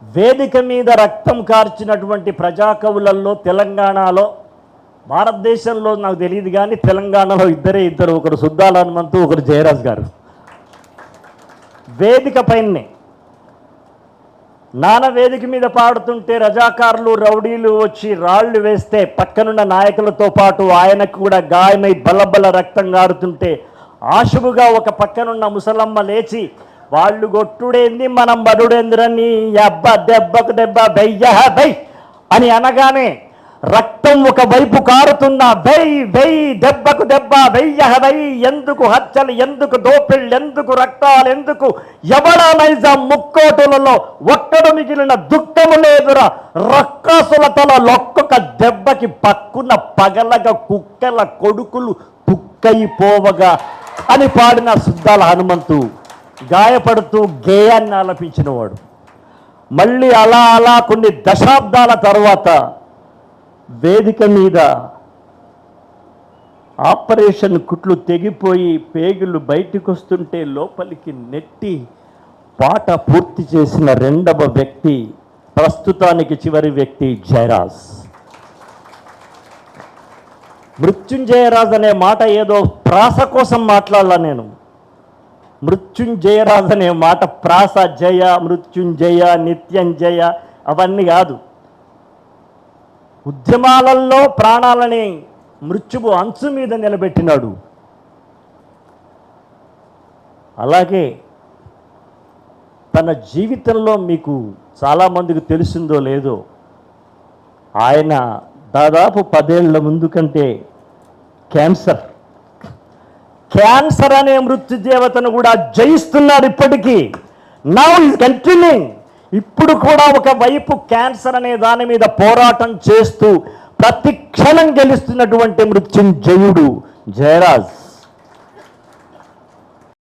వేదిక మీద రక్తం కార్చినటువంటి ప్రజాకవులలో తెలంగాణలో, భారతదేశంలో నాకు తెలియదు కానీ తెలంగాణలో ఇద్దరు, ఒకరు సుద్దాల హనుమంతు, ఒకరు జయరాజ్ గారు. వేదిక పైనే నాన్న వేదిక మీద పాడుతుంటే రజాకారులు రౌడీలు వచ్చి రాళ్లు వేస్తే పక్కనున్న నాయకులతో పాటు ఆయనకు కూడా గాయమై బల్లబల్ల రక్తం గారుతుంటే ఆశువుగా ఒక పక్కనున్న ముసలమ్మ లేచి, వాళ్ళు కొట్టుడేంది మనం బడుడేందిరని అబ్బ దెబ్బకు దెబ్బ బెయ్య బై అని అనగానే రక్తం ఒకవైపు కారుతున్న బై దెబ్బకు దెబ్బ బెయ్య బై, ఎందుకు హత్యలు, ఎందుకు దోపిళ్ళు, ఎందుకు రక్తాలు, ఎందుకు ఎవడ నైజాం ముక్కోటులలో ఒక్కడు మిగిలిన దుఃఖము లేదురా, రక్కసుల తల లొక్కొక్క దెబ్బకి పక్కున పగలగా కుక్కల కొడుకులు తుక్కయిపోవగా అని పాడిన సుద్దాల హనుమంతు గాయపడుతూ గేయాన్ని ఆలపించినవాడు. మళ్ళీ అలా కొన్ని దశాబ్దాల తర్వాత వేదిక మీద ఆపరేషన్ కుట్లు తెగిపోయి పేగులు బయటికి వస్తుంటే లోపలికి నెట్టి పాట పూర్తి చేసిన రెండవ వ్యక్తి, ప్రస్తుతానికి చివరి వ్యక్తి జయరాజ్. మృత్యుంజయరాజ్ అనే మాట ఏదో ప్రాస కోసం మాట్లాడాల నేను. మృత్యుంజయరాజ్ అనే మాట ప్రాస, జయ, మృత్యుంజయ, నిత్యంజయ అవన్నీ కాదు. ఉద్యమాలలో ప్రాణాలని మృత్యువు అంచు మీద నిలబెట్టినాడు. అలాగే తన జీవితంలో మీకు చాలామందికి తెలిసిందో లేదో, ఆయన దాదాపు 10 ఏళ్ల ముందు కంటే క్యాన్సర్ అనే మృత్యు దేవతను కూడా జయిస్తున్నాడు ఇప్పటికీ. Now is continuing. ఇప్పుడు కూడా ఒకవైపు క్యాన్సర్ అనే దాని మీద పోరాటం చేస్తూ ప్రతి క్షణం గెలుస్తున్నటువంటి మృత్యుంజయుడు జయరాజ్.